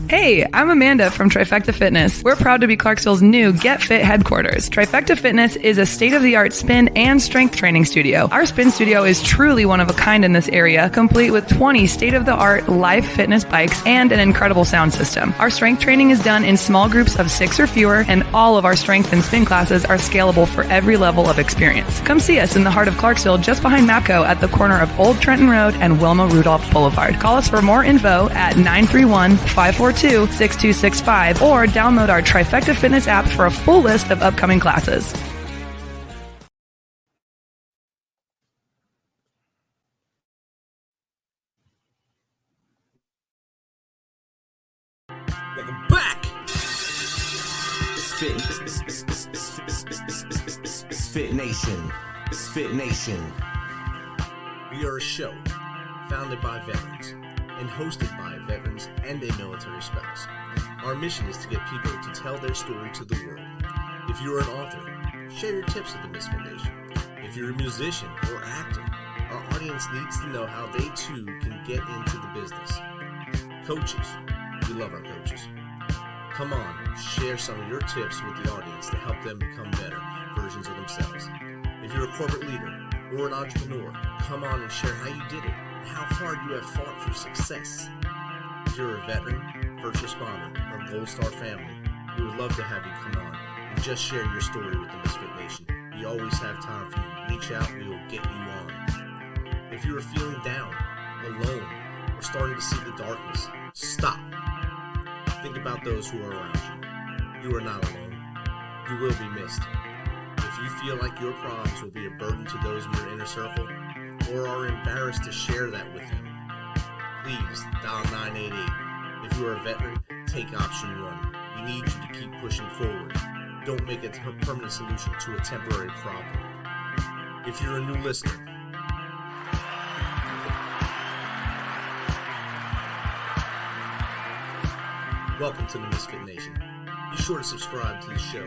Hey, I'm Amanda from Trifecta Fitness. We're proud to be Clarksville's new Get Fit headquarters. Trifecta Fitness is a state-of-the-art spin and strength training studio. Our spin studio is truly one of a kind in this area, complete with 20 state-of-the-art live fitness bikes and an incredible sound system. Our strength training is done in small groups of 6 or fewer, and all of our strength and spin classes are scalable for every level of experience. Come see us in the heart of Clarksville, just behind MAPCO at the corner of Old Trenton Road and Wilma Rudolph Boulevard. Call us for more info at 931-542-6265 or download our Trifecta Fitness app for a full list of upcoming classes. Welcome back. MisFitNation. MisFitNation. We are a show founded by veterans and hosted by veterans and a military spouse. Our mission is to get people to tell their story to the world. If you're an author, share your tips with the MisFitNation. If you're a musician or actor, our audience needs to know how they too can get into the business. Coaches, we love our coaches. Come on, share some of your tips with the audience to help them become better versions of themselves. If you're a corporate leader or an entrepreneur, come on and share how you did it and how hard you have fought for success. If you're a veteran, first responder, or Gold Star family, we would love to have you come on and just share your story with the MisFitNation. We always have time for you. Reach out, we will get you on. If you are feeling down, alone, or starting to see the darkness, stop. Think about those who are around you. You are not alone. You will be missed. If you feel like your problems will be a burden to those in your inner circle, or are embarrassed to share that with them, please dial 988. If you are a veteran, take option 1. We need you to keep pushing forward. Don't make it a permanent solution to a temporary problem. If you're a new listener, welcome to the MisFitNation. Be sure to subscribe to the show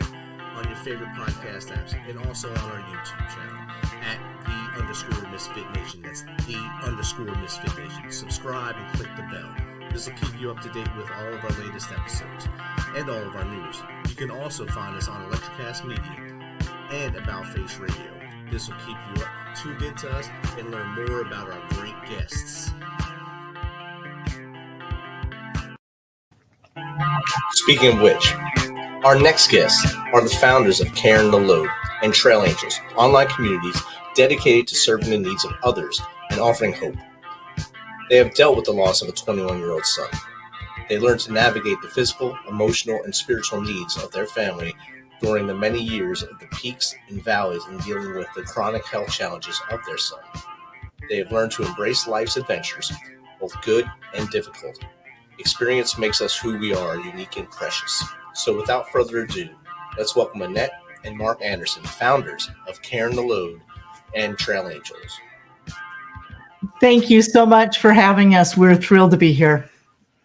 on your favorite podcast apps and also on our YouTube channel at @the_MisFitNation. That's _MisFitNation. Subscribe and click the bell. This will keep you up to date with all of our latest episodes and all of our news. You can also find us on Electrocast Media and About Face Radio. This will keep you tuned into us and learn more about our great guests. Speaking of which, our next guests are the founders of Cairn, and Trail Angels, online communities dedicated to serving the needs of others and offering hope. They have dealt with the loss of a 21-year-old son. They learned to navigate the physical, emotional, and spiritual needs of their family during the many years of the peaks and valleys in dealing with the chronic health challenges of their son. They have learned to embrace life's adventures, both good and difficult. Experience makes us who we are, unique and precious. So without further ado, let's welcome Annette and Mark Anderson, founders of Cairn and Trail Angels. Thank you so much for having us. We're thrilled to be here.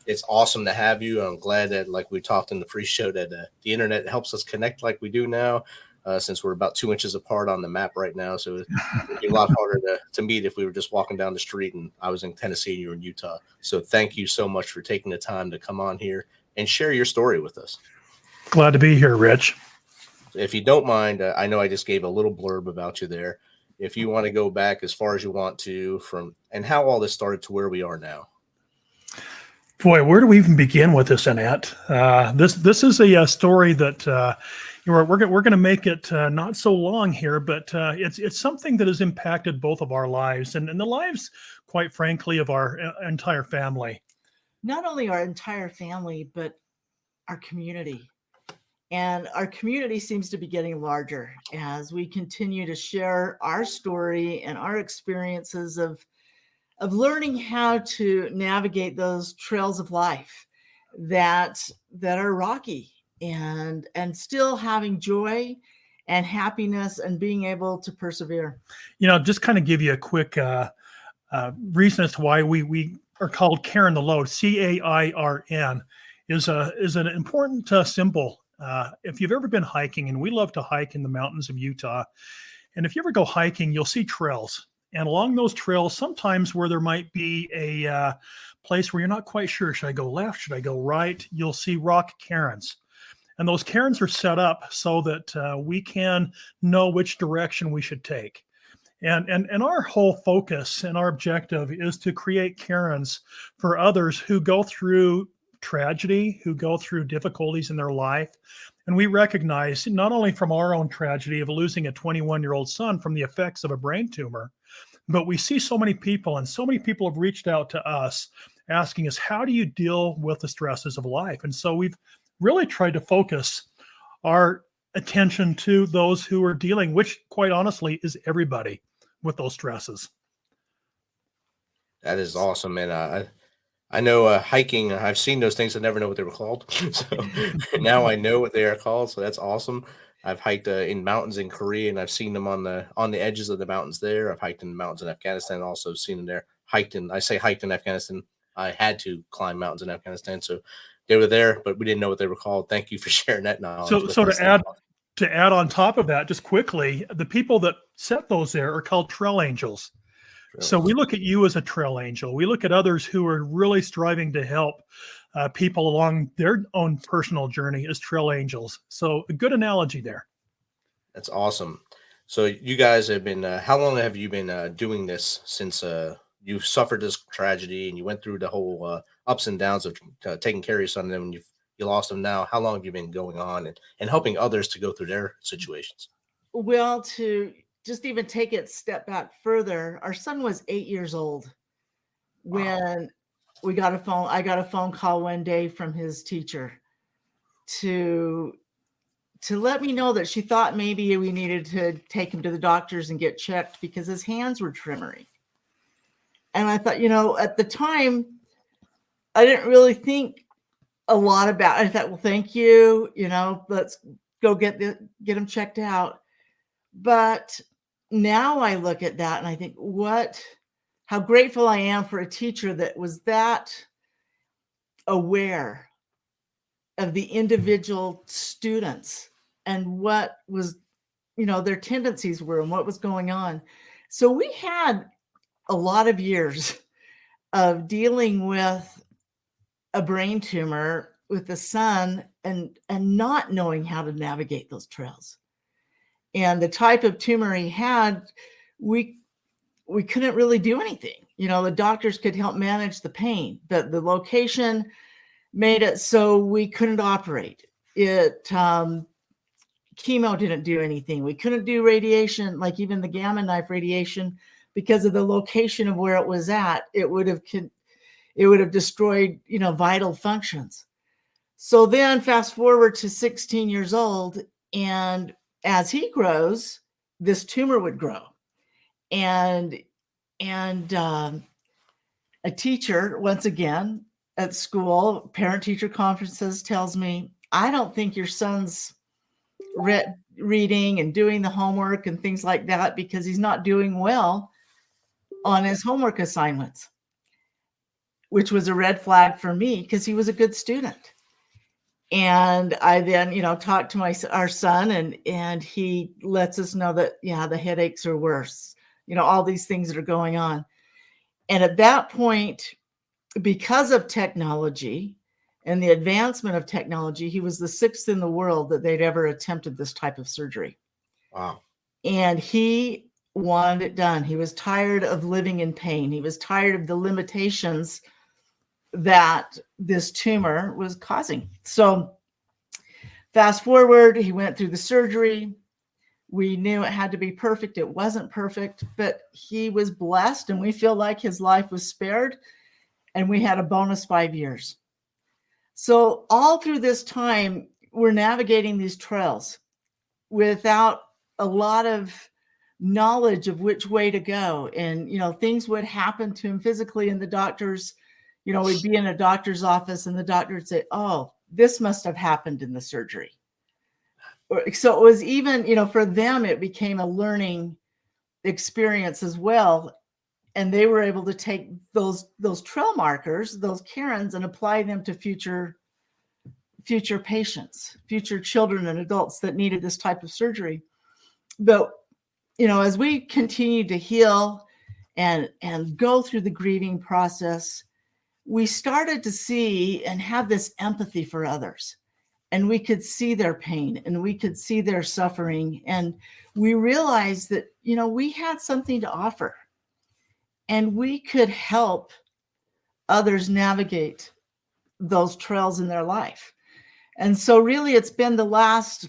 It's awesome to have you. I'm glad that, like we talked in the pre-show, that the internet helps us connect like we do now, since we're about 2 inches apart on the map right now. So it'd be a lot harder to meet if we were just walking down the street and I was in Tennessee and you were in Utah. So thank you so much for taking the time to come on here and share your story with us. Glad to be here, Rich. If you don't mind, I know I just gave a little blurb about you there. If you want to go back as far as you want to and how all this started to where we are now. Boy, where do we even begin with this, Annette? This is a story that we're going to make it not so long here, but it's something that has impacted both of our lives and the lives, quite frankly, of our entire family. Not only our entire family, but our community. And our community seems to be getting larger as we continue to share our story and our experiences of learning how to navigate those trails of life that are rocky and still having joy and happiness and being able to persevere. Just kind of give you a quick reason as to why we are called Cairn the Load. CAIRN is an important symbol. If you've ever been hiking, and we love to hike in the mountains of Utah, and if you ever go hiking, you'll see trails. And along those trails, sometimes where there might be a place where you're not quite sure, should I go left? Should I go right? You'll see rock cairns. And those cairns are set up so that we can know which direction we should take. And our whole focus and our objective is to create cairns for others who go through tragedy, who go through difficulties in their life. And we recognize not only from our own tragedy of losing a 21-year-old son from the effects of a brain tumor, but we see so many people, and so many people have reached out to us asking us, how do you deal with the stresses of life? And so we've really tried to focus our attention to those who are dealing, which quite honestly is everybody, with those stresses. That is awesome. And I know hiking, I've seen those things. I never know what they were called. So now I know what they are called. So that's awesome. I've hiked in mountains in Korea, and I've seen them on the edges of the mountains there. I've hiked in the mountains in Afghanistan, also seen them there. Hiked in Afghanistan. I had to climb mountains in Afghanistan. So they were there, but we didn't know what they were called. Thank you for sharing that knowledge. So to add on top of that, just quickly, the people that set those there are called trail angels. So we look at you as a trail angel. We look at others who are really striving to help people along their own personal journey as trail angels. So a good analogy there. That's awesome. So you guys have been, how long have you been doing this since you suffered this tragedy and you went through the whole ups and downs of taking care of your son, and then you lost him now? How long have you been going on and helping others to go through their situations? Well, to just even take it a step back further, our son was 8 years old when I got a phone call one day from his teacher to let me know that she thought maybe we needed to take him to the doctors and get checked because his hands were tremoring. And I thought, at the time, I didn't really think a lot about it. I thought, well, thank you. Let's go get him checked out. But now I look at that and I think, how grateful I am for a teacher that was that aware of the individual students and what was, their tendencies were and what was going on. So we had a lot of years of dealing with a brain tumor with the son and not knowing how to navigate those trails. And the type of tumor he had, we couldn't really do anything. The doctors could help manage the pain, but the location made it so we couldn't operate. Chemo didn't do anything. We couldn't do radiation, like even the gamma knife radiation, because of the location of where it was at. It would have destroyed, vital functions. So then fast forward to 16 years old, and as he grows, this tumor would grow. And a teacher, once again, at school, parent-teacher conferences, tells me, I don't think your son's reading and doing the homework and things like that because he's not doing well on his homework assignments, which was a red flag for me because he was a good student. And I then, talked to our son and he lets us know that, the headaches are worse, all these things that are going on. And at that point, because of technology and the advancement of technology, he was the 6th in the world that they'd ever attempted this type of surgery. Wow. And he wanted it done. He was tired of living in pain. He was tired of the limitations that this tumor was causing. So fast forward, he went through the surgery. We knew it had to be perfect. It wasn't perfect, but he was blessed and we feel like his life was spared and we had a bonus 5 years. So all through this time, we're navigating these trails without a lot of knowledge of which way to go. And, things would happen to him physically and the doctors, we'd be in a doctor's office and the doctor would say, oh, this must have happened in the surgery. So it was even, for them, it became a learning experience as well. And they were able to take those trail markers, those cairns, and apply them to future patients, future children and adults that needed this type of surgery. But, as we continued to heal and go through the grieving process, we started to see and have this empathy for others. And we could see their pain and we could see their suffering. And we realized that, we had something to offer and we could help others navigate those trails in their life. And so really it's been the last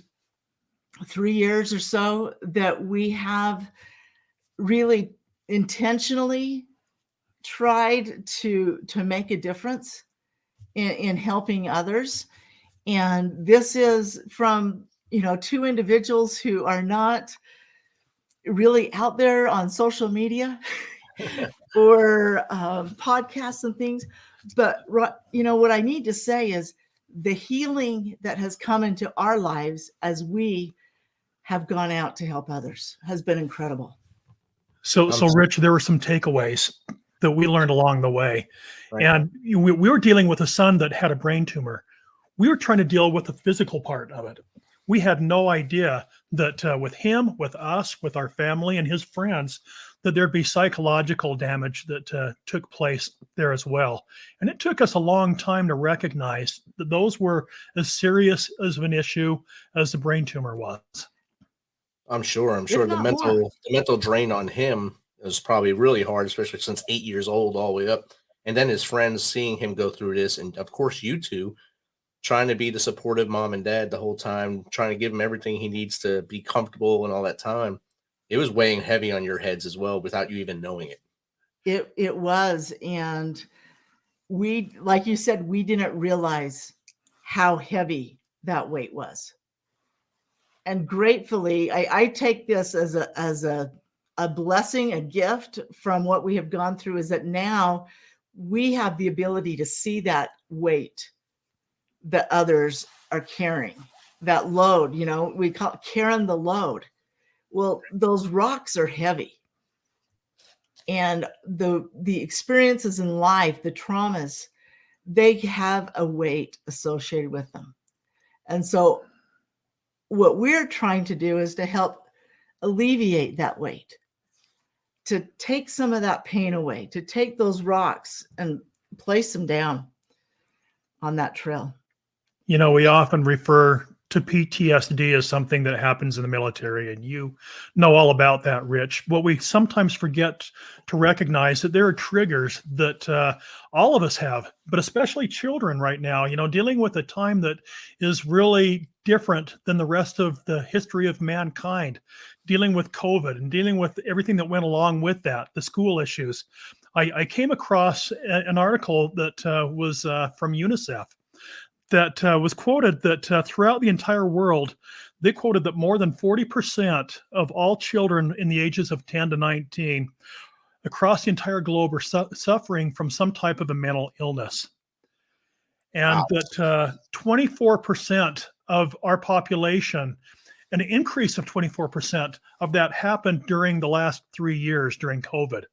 3 years or so that we have really intentionally tried to make a difference in helping others. And this is from, two individuals who are not really out there on social media or podcasts and things. But, what I need to say is the healing that has come into our lives as we have gone out to help others has been incredible. So Rich, there were some takeaways that we learned along the way. Right. And we were dealing with a son that had a brain tumor. We were trying to deal with the physical part of it. We had no idea that with him, with us, with our family and his friends, that there'd be psychological damage that took place there as well. And it took us a long time to recognize that those were as serious as an issue as the brain tumor was. I'm sure the mental drain on him was probably really hard, especially since 8 years old all the way up. And then his friends seeing him go through this. And of course, you two trying to be the supportive mom and dad the whole time, trying to give him everything he needs to be comfortable and all that time. It was weighing heavy on your heads as well without you even knowing it. It was. And we, like you said, we didn't realize how heavy that weight was. And gratefully, I take this as a blessing, a gift from what we have gone through, is that now we have the ability to see that weight that others are carrying, that load, we call it carrying the load. Well, those rocks are heavy. And the experiences in life, the traumas, they have a weight associated with them. And so what we're trying to do is to help alleviate that weight, to take some of that pain away, to take those rocks and place them down on that trail. We often refer to PTSD as something that happens in the military, and you know all about that, Rich. What we sometimes forget to recognize that there are triggers that all of us have, but especially children right now, dealing with a time that is really different than the rest of the history of mankind, dealing with COVID and dealing with everything that went along with that, the school issues. I came across an article that was from UNICEF that was quoted that throughout the entire world, they quoted that more than 40% of all children in the ages of 10 to 19 across the entire globe are suffering from some type of a mental illness. And that 24% of our population, an increase of 24% of that happened during the last 3 years during COVID.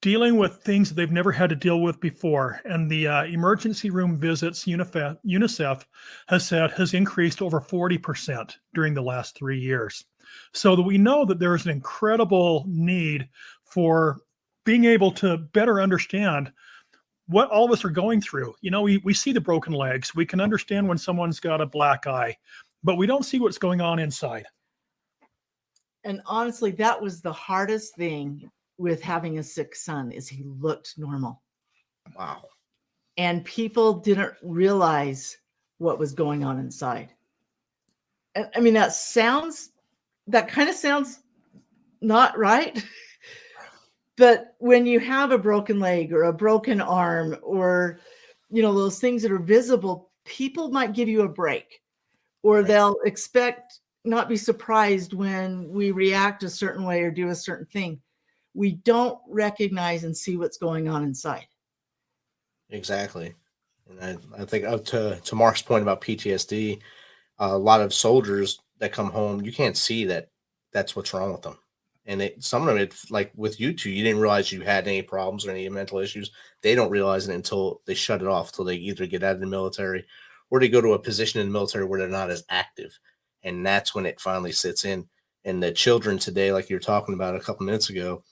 Dealing with things that they've never had to deal with before. And the emergency room visits, UNICEF has said, has increased over 40% during the last 3 years. So that we know that there is an incredible need for being able to better understand what all of us are going through. We see the broken legs. We can understand when someone's got a black eye, but we don't see what's going on inside. And honestly, that was the hardest thing with having a sick son, is he looked normal. Wow. And people didn't realize what was going on inside. And I mean, that kind of sounds not right. But when you have a broken leg or a broken arm or, those things that are visible, people might give you a break, or they'll not be surprised when we react a certain way or do a certain thing. We don't recognize and see what's going on inside. Exactly. And I think to Mark's point about PTSD, a lot of soldiers that come home, you can't see that that's what's wrong with them. And some of it, like with you two, you didn't realize you had any problems or any mental issues. They don't realize it until they shut it off, until they either get out of the military or they go to a position in the military where they're not as active. And that's when it finally sits in. And the children today, like you were talking about a couple minutes ago,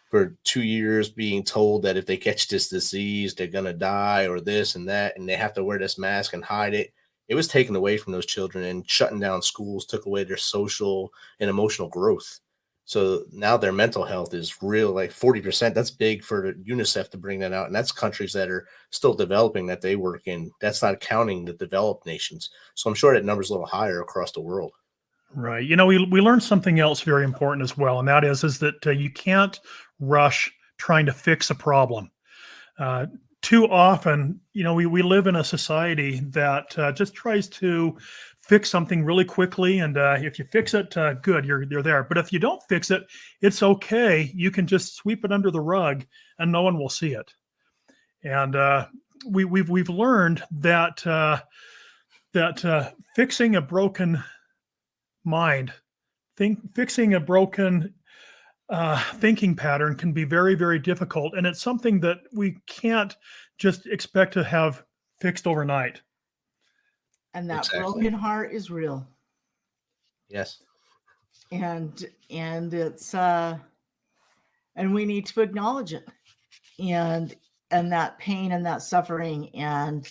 for 2 years being told that if they catch this disease, they're going to die or this and that, and they have to wear this mask and hide it. It was taken away from those children, and shutting down schools took away their social and emotional growth. So now their mental health is real, like 40%. That's big for UNICEF to bring that out. And that's countries that are still developing that they work in. That's not counting the developed nations. So I'm sure that number's a little higher across the world. Right. You know, we learned something else very important as well, and that is that you can't rush trying to fix a problem. Too often, you know, we live in a society that just tries to fix something really quickly, and if you fix it, good, you're there. But if you don't fix it, it's okay. You can just sweep it under the rug, and no one will see it. And we've learned that fixing a broken mind, fixing a broken thinking pattern can be very, very difficult. And it's something that we can't just expect to have fixed overnight. And that Exactly. broken heart is real. Yes. And it's and we need to acknowledge it, and that pain and that suffering. And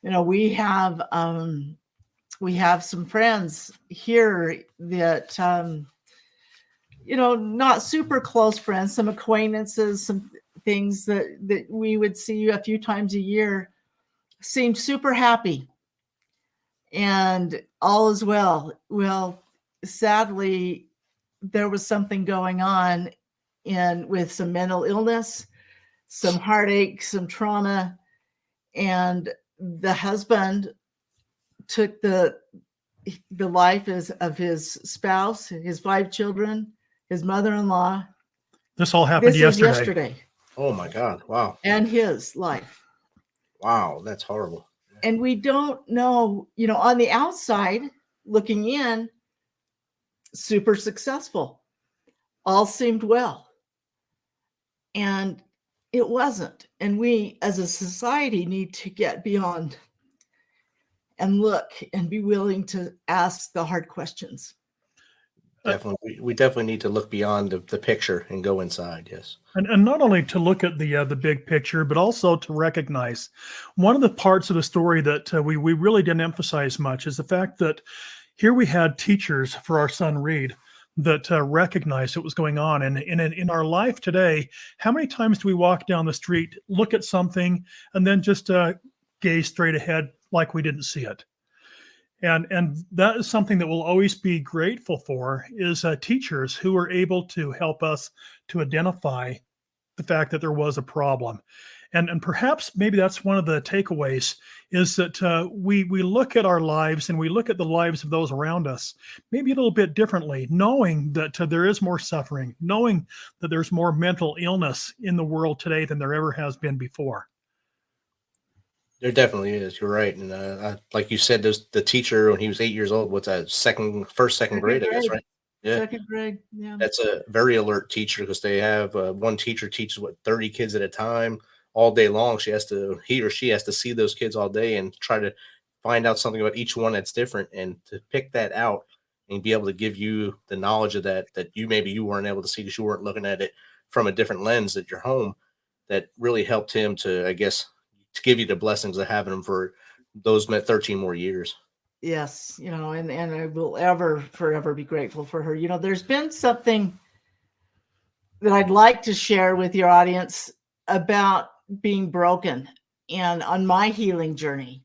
you know, we have some friends here that you know, not super close friends, some acquaintances, some things that we would see a few times a year, seemed super happy and all is well. Well, sadly, there was something going on with some mental illness, some heartache, some trauma, and the husband took the life of his spouse, his 5 children, his mother-in-law. This all happened yesterday. Oh my God. Wow. And his life. Wow. That's horrible. And we don't know, you know, on the outside looking in, super successful. All seemed well. And it wasn't. And we as a society need to get beyond and look and be willing to ask the hard questions. Definitely. We definitely need to look beyond the picture and go inside. Yes. And not only to look at the big picture, but also to recognize one of the parts of the story that we really didn't emphasize much is the fact that here we had teachers for our son Reed that recognized what was going on. And in our life today, how many times do we walk down the street, look at something, and then just gaze straight ahead like we didn't see it? And that is something that we'll always be grateful for, is teachers who are able to help us to identify the fact that there was a problem. And perhaps maybe that's one of the takeaways, is that we look at our lives and we look at the lives of those around us maybe a little bit differently, knowing that there is more suffering, knowing that there's more mental illness in the world today than there ever has been before. There definitely is. You're right. And like you said, the teacher, when he was 8 years old, what's that, second grade, I guess, right? Yeah. Second grade. Yeah. That's a very alert teacher, because they have one teacher teaches 30 kids at a time all day long. He or she has to see those kids all day and try to find out something about each one that's different, and to pick that out and be able to give you the knowledge of that you weren't able to see because you weren't looking at it from a different lens at your home. That really helped him to, I guess, to give you the blessings of having him for those 13 more years. Yes, you know, and I will forever be grateful for her. You know, there's been something that I'd like to share with your audience about being broken and on my healing journey.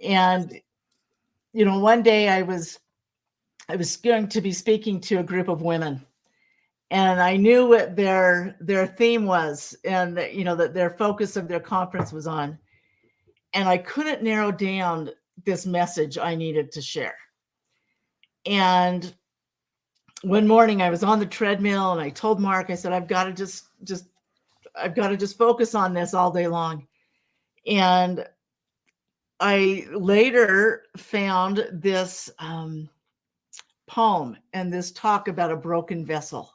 And, you know, one day I was going to be speaking to a group of women, and I knew what their theme was, and that, you know, that their focus of their conference was on. And I couldn't narrow down this message I needed to share. And one morning I was on the treadmill and I told Mark, I said, I've got to just focus on this all day long. And I later found this poem and this talk about a broken vessel.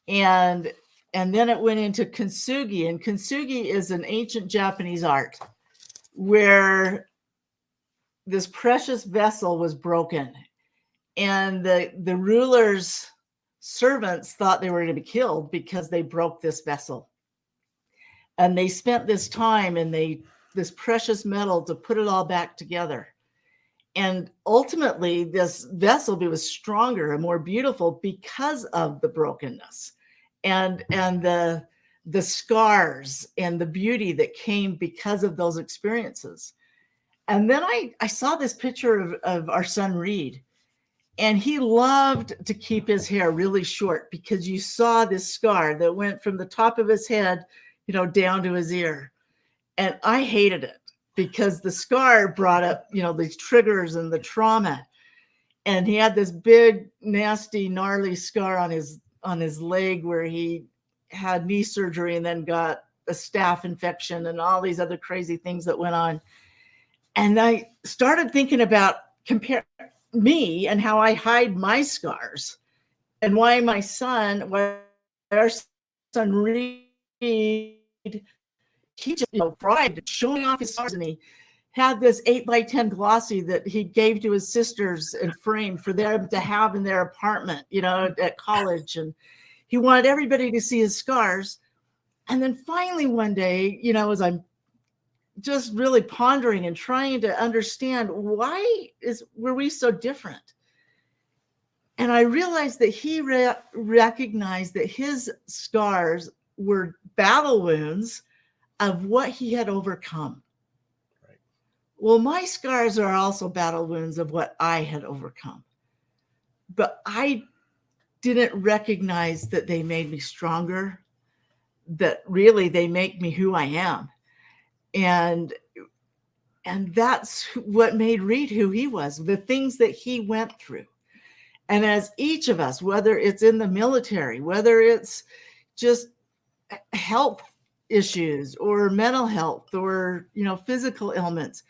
And then it went into kintsugi, and kintsugi is an ancient Japanese art where this precious vessel was broken, and the ruler's servants thought they were going to be killed because they broke this vessel. And they spent this time and this precious metal to put it all back together. And ultimately, this vessel was stronger and more beautiful because of the brokenness and the scars and the beauty that came because of those experiences. And then I saw this picture of our son Reed, and he loved to keep his hair really short because you saw this scar that went from the top of his head, down to his ear. And I hated it because the scar brought up, these triggers and the trauma. And he had this big, nasty, gnarly scar on his leg where he had knee surgery and then got a staph infection and all these other crazy things that went on. And I started thinking about compare me and how I hide my scars and why our son Reed, he just pride showing off his scars, and he had this 8x10 glossy that he gave to his sisters and framed for them to have in their apartment, at college. And he wanted everybody to see his scars. And then finally one day, as I'm just really pondering and trying to understand were we so different? And I realized that he recognized that his scars were battle wounds of what he had overcome. Right. Well, my scars are also battle wounds of what I had overcome. But I didn't recognize that they made me stronger, that really they make me who I am. And that's what made Reed who he was, the things that he went through. And as each of us, whether it's in the military, whether it's just health issues or mental health or, physical ailments,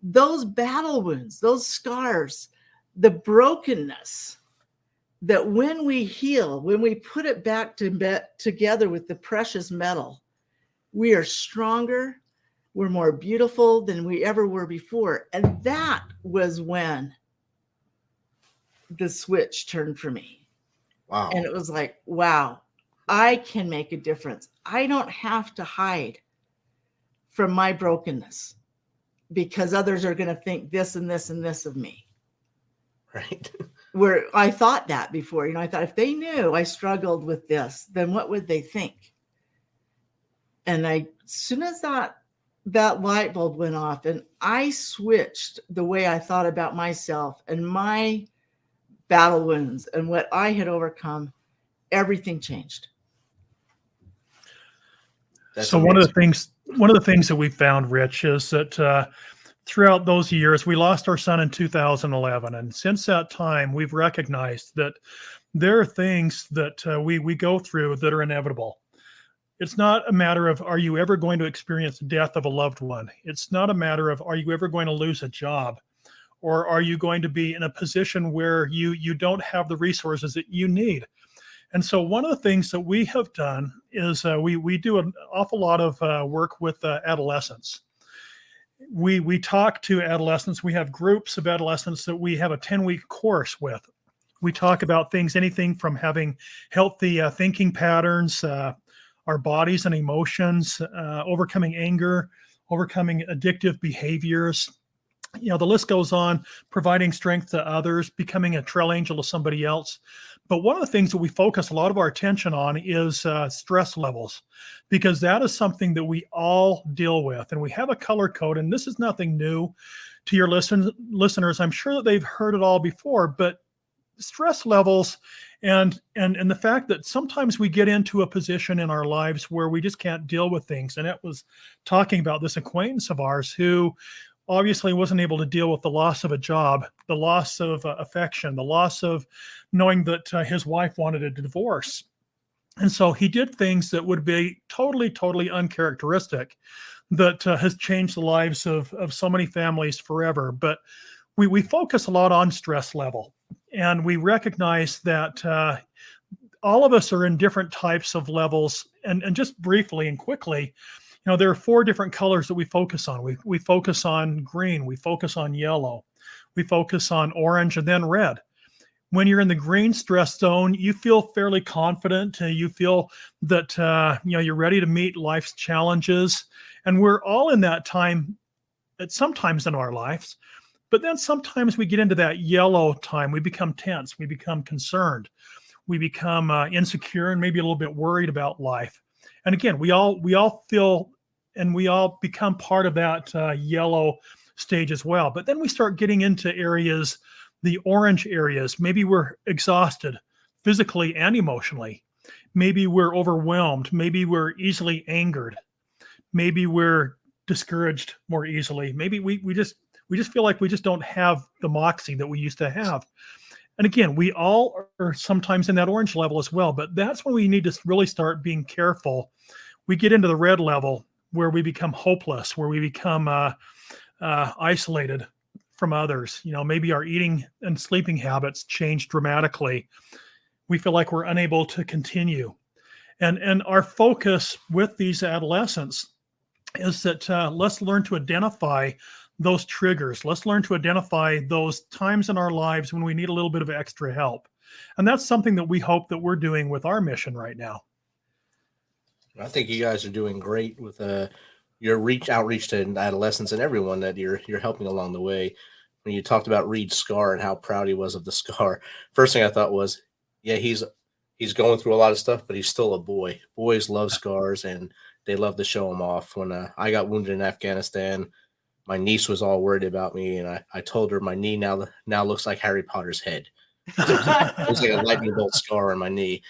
those battle wounds, those scars, the brokenness, that when we heal, when we put it back together with the precious metal, we are stronger, we're more beautiful than we ever were before. And that was when the switch turned for me. Wow. And it was like, wow, I can make a difference. I don't have to hide from my brokenness because others are going to think this and this and this of me. Right. Where I thought that before, I thought if they knew I struggled with this, then what would they think? And as soon as that light bulb went off and I switched the way I thought about myself and my battle wounds and what I had overcome, everything changed. That's so amazing. one of the things that we found, Rich, is that throughout those years, we lost our son in 2011. And since that time, we've recognized that there are things that we go through that are inevitable. It's not a matter of, are you ever going to experience the death of a loved one? It's not a matter of, are you ever going to lose a job? Or are you going to be in a position where you don't have the resources that you need? And so one of the things that we have done is we do an awful lot of work with adolescents. We talk to adolescents. We have groups of adolescents that we have a 10-week course with. We talk about anything from having healthy thinking patterns, our bodies and emotions, overcoming anger, overcoming addictive behaviors. The list goes on, providing strength to others, becoming a trail angel to somebody else. But one of the things that we focus a lot of our attention on is stress levels, because that is something that we all deal with. And we have a color code, and this is nothing new to your listeners. I'm sure that they've heard it all before, but stress levels and the fact that sometimes we get into a position in our lives where we just can't deal with things. And it was talking about this acquaintance of ours who obviously wasn't able to deal with the loss of a job, the loss of affection, the loss of knowing that his wife wanted a divorce. And so he did things that would be totally uncharacteristic that has changed the lives of so many families forever. But we focus a lot on stress level, and we recognize that all of us are in different types of levels. And just briefly and quickly, there are 4 different colors that we focus on. We focus on green, we focus on yellow, we focus on orange, and then red. When you're in the green stress zone, you feel fairly confident. You feel that you're ready to meet life's challenges. And we're all in that time at sometimes in our lives. But then sometimes we get into that yellow time. We become tense. We become concerned. We become insecure and maybe a little bit worried about life. And again, we all feel and we all become part of that yellow stage as well. But then we start getting into areas, the orange areas. Maybe we're exhausted physically and emotionally. Maybe we're overwhelmed. Maybe we're easily angered. Maybe we're discouraged more easily. Maybe we just feel like we just don't have the moxie that we used to have. And again, we all are sometimes in that orange level as well, but that's when we need to really start being careful. We get into the red level where we become hopeless, where we become isolated from others. Maybe our eating and sleeping habits change dramatically. We feel like we're unable to continue. And our focus with these adolescents is that let's learn to identify those triggers. Let's learn to identify those times in our lives when we need a little bit of extra help. And that's something that we hope that we're doing with our mission right now. I think you guys are doing great with your outreach to adolescents and everyone that you're helping along the way. When you talked about Reed's scar and how proud he was of the scar, first thing I thought was, yeah, he's going through a lot of stuff, but he's still a boy. Boys love scars and they love to show them off. When I got wounded in Afghanistan, my niece was all worried about me, and I told her my knee now looks like Harry Potter's head. It was like a lightning bolt scar on my knee,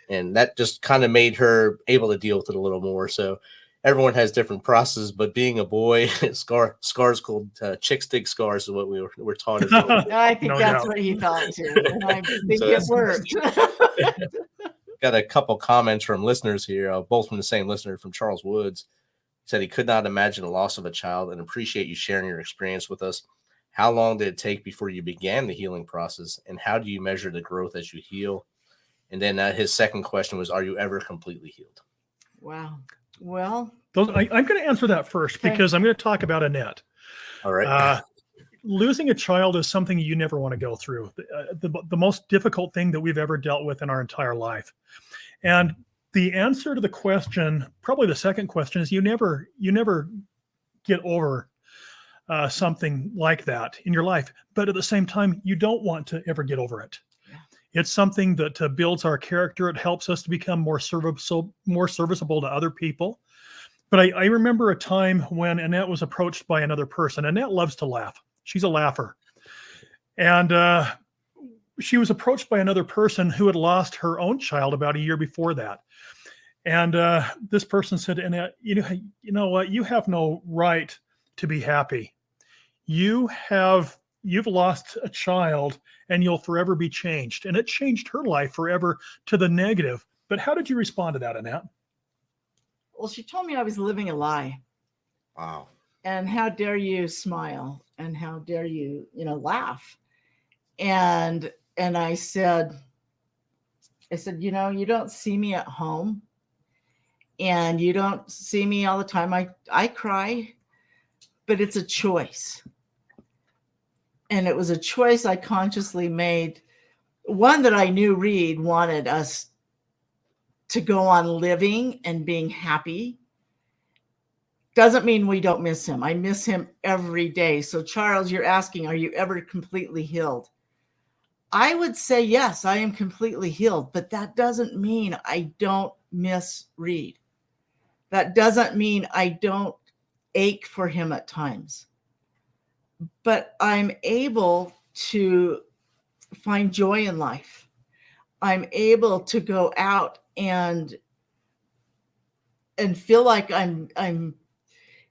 and that just kind of made her able to deal with it a little more. So everyone has different processes, but being a boy, scars called chick stick scars is what we're taught. As well. I think that's what he thought too. And I think it worked. Got a couple comments from listeners here, both from the same listener, from Charles Woods. Said he could not imagine the loss of a child and appreciate you sharing your experience with us. How long did it take before you began the healing process, and how do you measure the growth as you heal? And then his second question was, are you ever completely healed? Wow. Well, I'm going to answer that first because I'm going to talk about Annette. All right. Losing a child is something you never want to go through. The most difficult thing that we've ever dealt with in our entire life. And the answer to the question, probably the second question, is you never get over something like that in your life. But at the same time, you don't want to ever get over it. Yeah. It's something that builds our character. It helps us to become more serviceable to other people. But I remember a time when Annette was approached by another person. Annette loves to laugh. She's a laugher. And she was approached by another person who had lost her own child about a year before that. And this person said, Annette, you know what? You have no right to be happy. You've lost a child and you'll forever be changed. And it changed her life forever to the negative. But how did you respond to that, Annette? Well, she told me I was living a lie. Wow. And how dare you smile? And how dare you, laugh? And I said, you don't see me at home. And you don't see me all the time. I cry, but it's a choice. And it was a choice I consciously made. One that I knew Reed wanted us to go on living and being happy. Doesn't mean we don't miss him. I miss him every day. So Charles, you're asking, are you ever completely healed? I would say, yes, I am completely healed, but that doesn't mean I don't miss Reed. That doesn't mean I don't ache for him at times, but I'm able to find joy in life. I'm able to go out and feel like I'm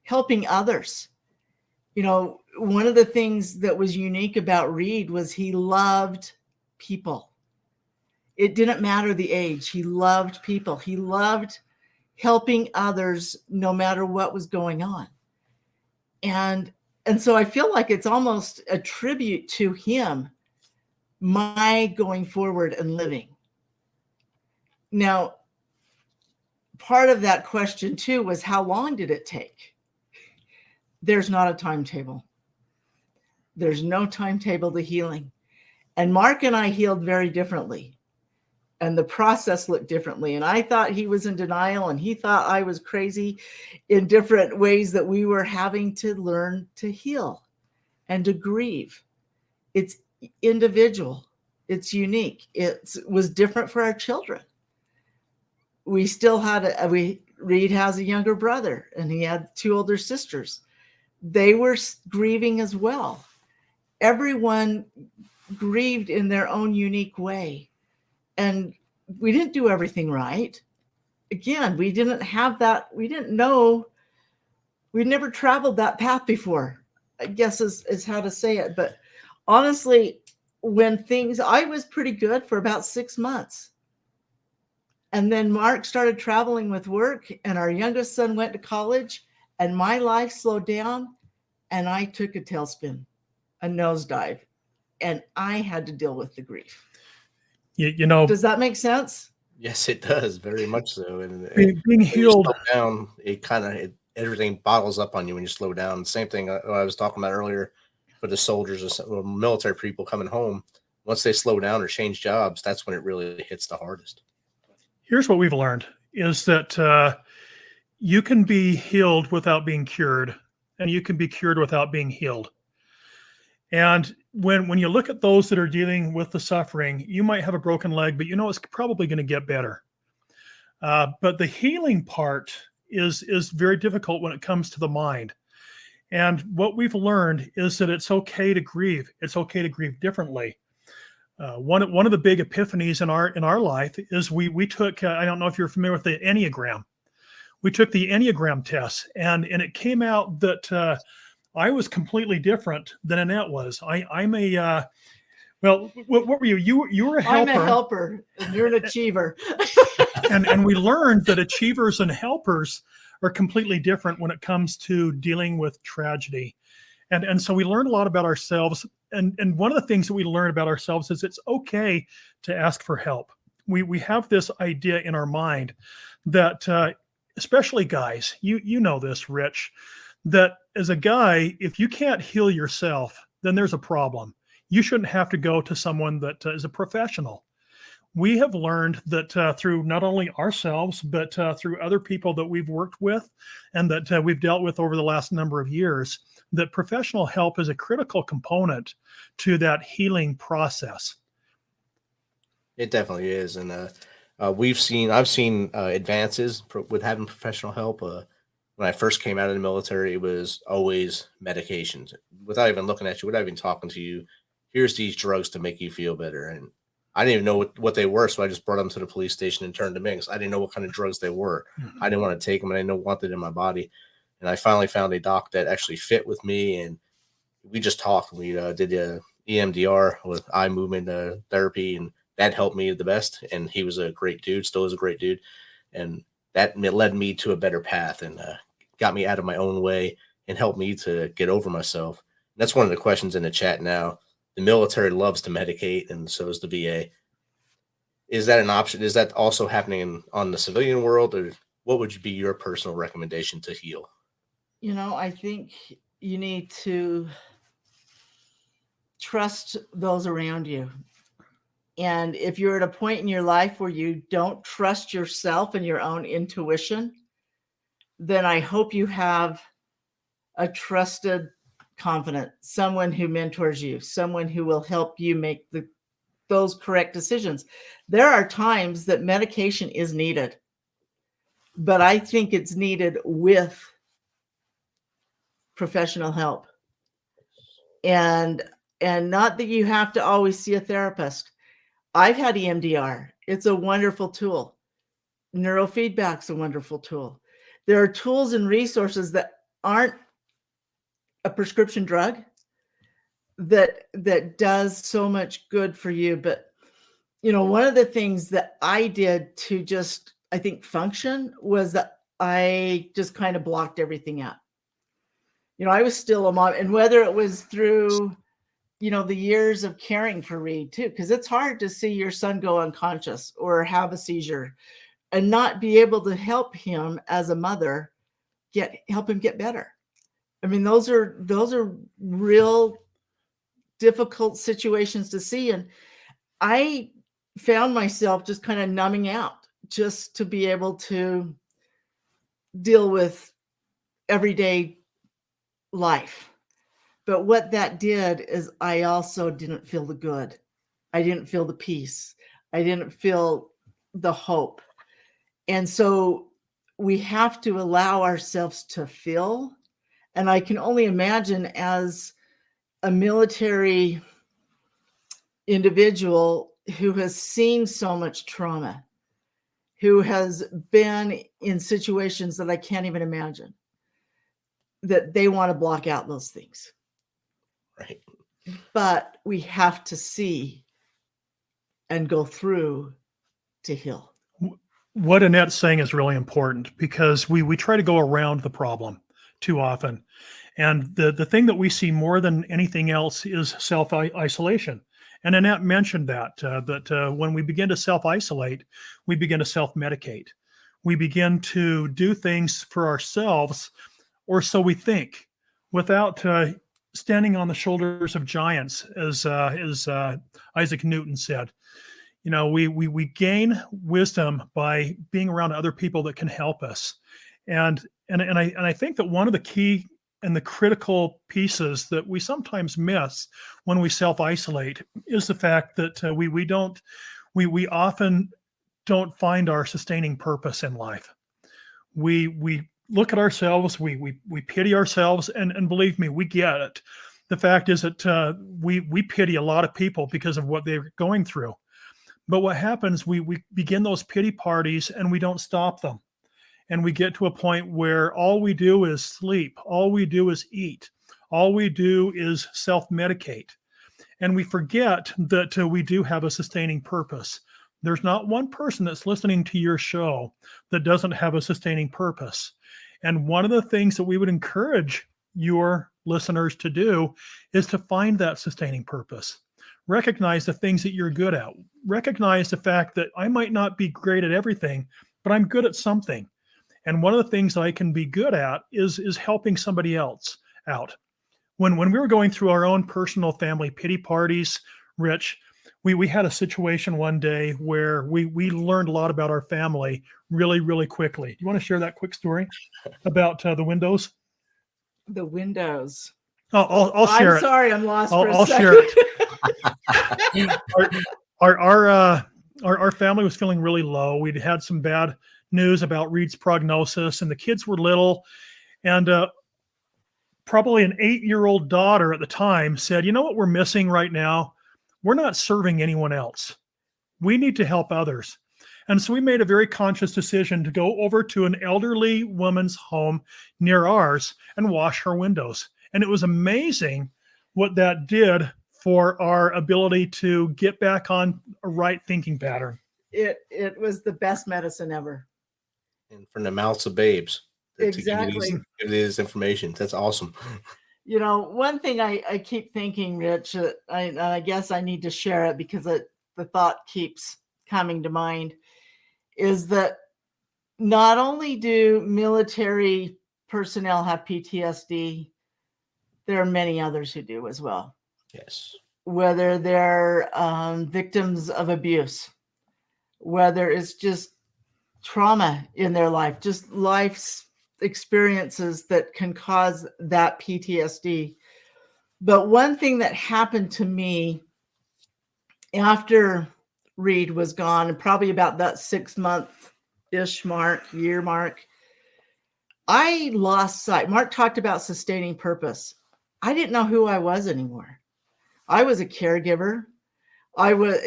helping others. One of the things that was unique about Reed was he loved people. It didn't matter the age. He loved people. He loved helping others no matter what was going on. And so I feel like it's almost a tribute to him, my going forward and living. Now, part of that question too was, how long did it take? There's not a timetable. There's no timetable to healing. And Mark and I healed very differently. And the process looked differently. And I thought he was in denial, and he thought I was crazy in different ways that we were having to learn to heal and to grieve. It's individual. It's unique. It was different for our children. We still had Reed has a younger brother, and he had 2 older sisters. They were grieving as well. Everyone grieved in their own unique way. And we didn't do everything right. Again, we didn't have that. We didn't know. We'd never traveled that path before, I guess is how to say it. But honestly, I was pretty good for about 6 months. And then Mark started traveling with work, and our youngest son went to college, and my life slowed down, and I took a tailspin, a nosedive, and I had to deal with the grief. You know, does that make sense? Yes, it does, very much so. And being healed down, everything bottles up on you when you slow down. Same thing I was talking about earlier for the soldiers or military people coming home. Once they slow down or change jobs, that's when it really hits the hardest. Here's what we've learned is that you can be healed without being cured, and you can be cured without being healed. And when you look at those that are dealing with the suffering, you might have a broken leg, but it's probably going to get better. But the healing part is very difficult when it comes to the mind. And what we've learned is that it's okay to grieve. It's okay to grieve differently. One of the big epiphanies in our life is we took, I don't know if you're familiar with the Enneagram. We took the Enneagram test, and it came out that I was completely different than Annette was. I'm a, well, what were you? You were a helper. I'm a helper, and you're an achiever. and we learned that achievers and helpers are completely different when it comes to dealing with tragedy. And so we learned a lot about ourselves. And one of the things that we learn about ourselves is it's okay to ask for help. We have this idea in our mind that, especially guys, you know this, Rich, that as a guy, if you can't heal yourself, then there's a problem. You shouldn't have to go to someone that is a professional. We have learned that through not only ourselves, but through other people that we've worked with and that we've dealt with over the last number of years, that professional help is a critical component to that healing process. It definitely is. And I've seen advances with having professional help. When I first came out of the military, it was always medications. Without even looking at you, without even talking to you, here's these drugs to make you feel better. And I didn't even know what they were, so I just brought them to the police station and turned them in because I didn't know what kind of drugs they were. Mm-hmm. I didn't want to take them, and I didn't want it in my body. And I finally found a doc that actually fit with me, and we just talked. We did a EMDR with eye movement therapy, and that helped me the best. And he was a great dude, still is a great dude. And that led me to a better path and got me out of my own way and helped me to get over myself. And that's one of the questions in the chat now. The military loves to medicate, and so does the VA. Is that an option? Is that also happening on the civilian world, or what would be your personal recommendation to heal? I think you need to trust those around you. And if you're at a point in your life where you don't trust yourself and your own intuition, then I hope you have a trusted confidant, someone who mentors you, someone who will help you make those correct decisions. There are times that medication is needed, but I think it's needed with professional help. And not that you have to always see a therapist. I've had EMDR. It's a wonderful tool. Neurofeedback's a wonderful tool. There are tools and resources that aren't a prescription drug that does so much good for you. But, one of the things that I did to just, I think, function was that I just kind of blocked everything out. I was still a mom, and whether it was through, the years of caring for Reed too, because it's hard to see your son go unconscious or have a seizure and not be able to help him as a mother help him get better. I mean, those are real difficult situations to see. And I found myself just kind of numbing out just to be able to deal with everyday life. But what that did is I also didn't feel the good. I didn't feel the peace. I didn't feel the hope. And so we have to allow ourselves to feel. And I can only imagine, as a military individual who has seen so much trauma, who has been in situations that I can't even imagine, that they want to block out those things. Right. But we have to see and go through to heal. What Annette's saying is really important, because we try to go around the problem too often. And the thing that we see more than anything else is self-isolation. And Annette mentioned that when we begin to self-isolate, we begin to self-medicate. We begin to do things for ourselves, or so we think, without standing on the shoulders of giants, as Isaac Newton said. You know, we gain wisdom by being around other people that can help us. And I think that one of the key and the critical pieces that we sometimes miss when we self-isolate is the fact that we often don't find our sustaining purpose in life. We look at ourselves, we pity ourselves, and believe me, we get it. The fact is that we pity a lot of people because of what they're going through. But what happens, we begin those pity parties and we don't stop them. And we get to a point where all we do is sleep, all we do is eat, all we do is self-medicate. And we forget that we do have a sustaining purpose. There's not one person that's listening to your show that doesn't have a sustaining purpose. And one of the things that we would encourage your listeners to do is to find that sustaining purpose. Recognize the things that you're good at. Recognize the fact that I might not be great at everything, but I'm good at something. And one of the things that I can be good at is helping somebody else out. When we were going through our own personal family pity parties, Rich, we had a situation one day where we learned a lot about our family really, really quickly. Do you want to share that quick story about the windows? The windows. Oh, I'll share it. I'm sorry, I'm lost for a I'll second. share it. Our family was feeling really low. We'd had some bad news about Reed's prognosis, and the kids were little. And probably an 8-year-old daughter at the time said, "You know what we're missing right now? We're not serving anyone else. We need to help others." And so we made a very conscious decision to go over to an elderly woman's home near ours and wash her windows. And it was amazing what that did for our ability to get back on a right thinking pattern. It was the best medicine ever. And from the mouths of babes. Exactly. To give this information. That's awesome. You know, one thing I keep thinking, Rich, I guess I need to share it because the thought keeps coming to mind, is that not only do military personnel have PTSD, there are many others who do as well. Yes. Whether they're victims of abuse, whether it's just trauma in their life, just life's experiences that can cause that PTSD. But one thing that happened to me after Reed was gone, and probably about that 6-month-ish year mark, I lost sight. Mark talked about sustaining purpose. I didn't know who I was anymore. I was a caregiver. I was,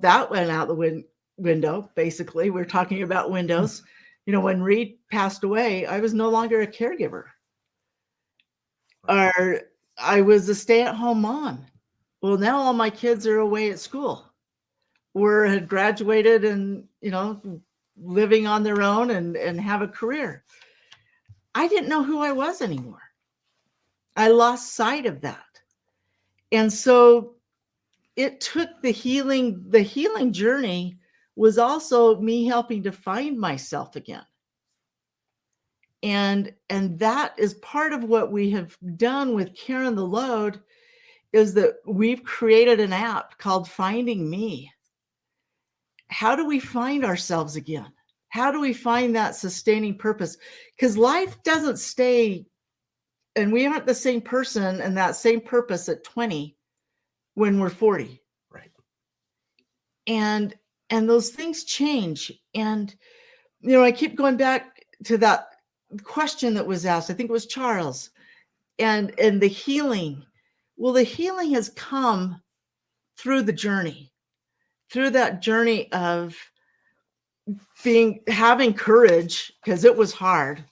that went out the window, basically. We're talking about windows. When Reed passed away, I was no longer a caregiver. Or I was a stay-at-home mom. Well, now all my kids are away at school or had graduated and, living on their own and have a career. I didn't know who I was anymore. I lost sight of that. And so it took the healing journey was also me helping to find myself again. And that is part of what we have done with Cairn the Load, is that we've created an app called Finding Me. How do we find ourselves again? How do we find that sustaining purpose? Because life doesn't stay, and we aren't the same person and that same purpose at 20 when we're 40. Right. And those things change. And, I keep going back to that question that was asked. I think it was Charles, and the healing. Well, the healing has come through the journey, through that journey of having courage, because it was hard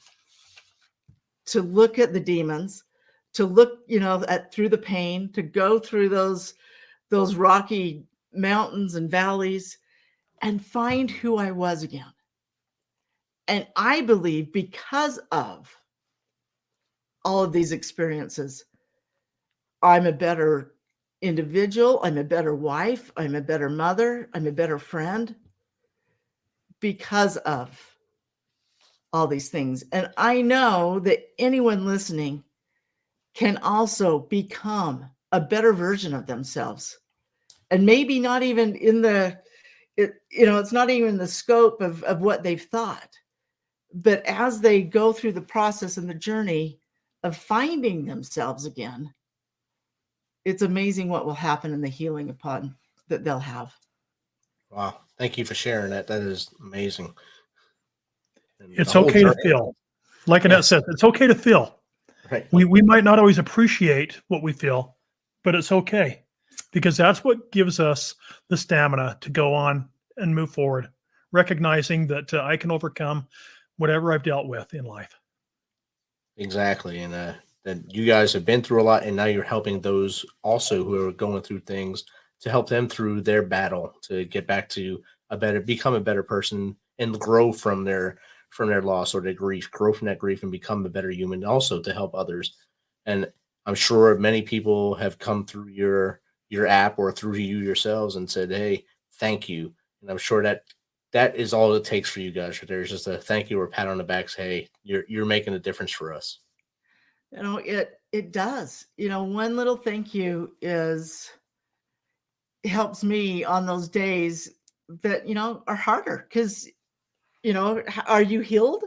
to look at the demons, to look, at through the pain, to go through those rocky mountains and valleys and find who I was again. And I believe because of all of these experiences, I'm a better individual, I'm a better wife, I'm a better mother, I'm a better friend because of all these things. And I know that anyone listening can also become a better version of themselves. And maybe not even it's not even the scope of what they've thought. But as they go through the process and the journey of finding themselves again, it's amazing what will happen in the healing upon that they'll have. Wow. Thank you for sharing that. That is amazing. And It's the whole okay to journey- feel. Like Annette said, it's okay to feel. Right. We might not always appreciate what we feel, but it's okay, because that's what gives us the stamina to go on and move forward, recognizing that I can overcome whatever I've dealt with in life. Exactly. And that you guys have been through a lot, and now you're helping those also who are going through things to help them through their battle to get back to become a better person and grow from their loss or their grief, grow from that grief and become a better human, also to help others. And I'm sure many people have come through your app or through you yourselves and said, "Hey, thank you." And I'm sure that is all it takes for you guys. There's just a thank you or a pat on the back. Say, "Hey, you're making a difference for us." It does. One little thank you helps me on those days that, are harder, because, are you healed?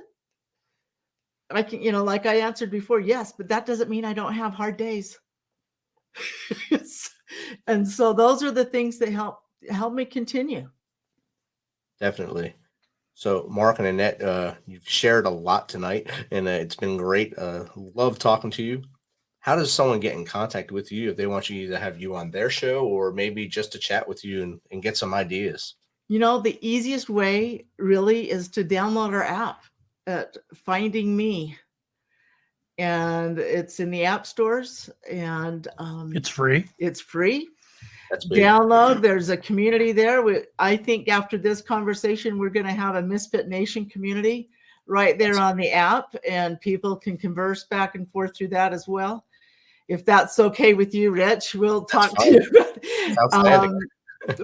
I can, like I answered before, yes, but that doesn't mean I don't have hard days. And so those are the things that help me continue. Definitely. So, Mark and Annette, you've shared a lot tonight, and it's been great. Love talking to you. How does someone get in contact with you if they want you to have you on their show, or maybe just to chat with you and get some ideas? The easiest way really is to download our app at Finding Me. And it's in the app stores, and It's free. It's free. That's big. Download. There's a community there. I think after this conversation, we're going to have a MisFitNation community right there on the app, and people can converse back and forth through that as well. If that's okay with you, Rich, we'll talk to you.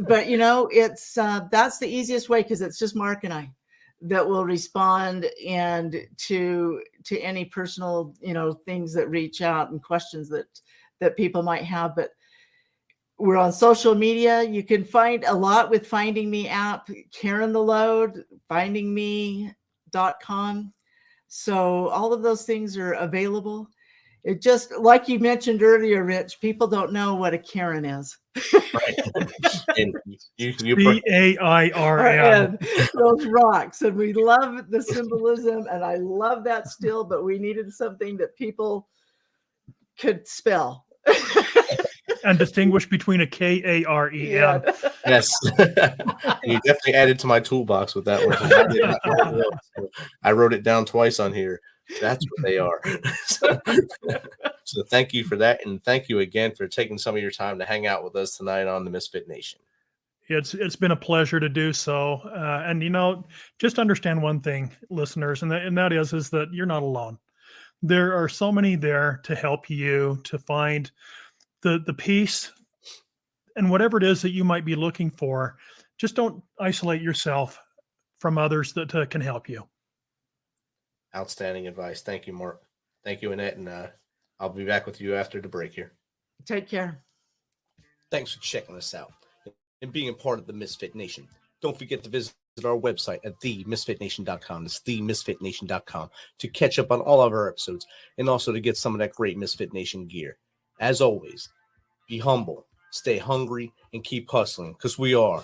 But it's that's the easiest way, because it's just Mark and I that will respond and to any personal things that reach out and questions that people might have. But we're on social media. You can find a lot with Finding Me app, Cairn the Load, findingme.com. So all of those things are available. It just, like you mentioned earlier, Rich, people don't know what a Cairn is. Right. And you CAIRN. Those rocks. And we love the symbolism, and I love that still, but we needed something that people could spell. and distinguish between a K-A-R-E-N. Yeah. Yes. You definitely added to my toolbox with that one. I wrote it down twice on here. That's what they are. So thank you for that. And thank you again for taking some of your time to hang out with us tonight on the Misfit Nation. It's been a pleasure to do so. And, you know, just understand one thing, listeners, and that is that you're not alone. There are so many there to help you to find the peace and whatever it is that you might be looking for. Just don't isolate yourself from others that can help you. Outstanding advice. Thank you, Mark. Thank you, Annette. And I'll be back with you after the break here. Take care. Thanks for checking us out and being a part of the Misfit Nation. Don't forget to visit our website at themisfitnation.com. That's themisfitnation.com to catch up on all of our episodes and also to get some of that great Misfit Nation gear. As always, be humble, stay hungry, and keep hustling because we are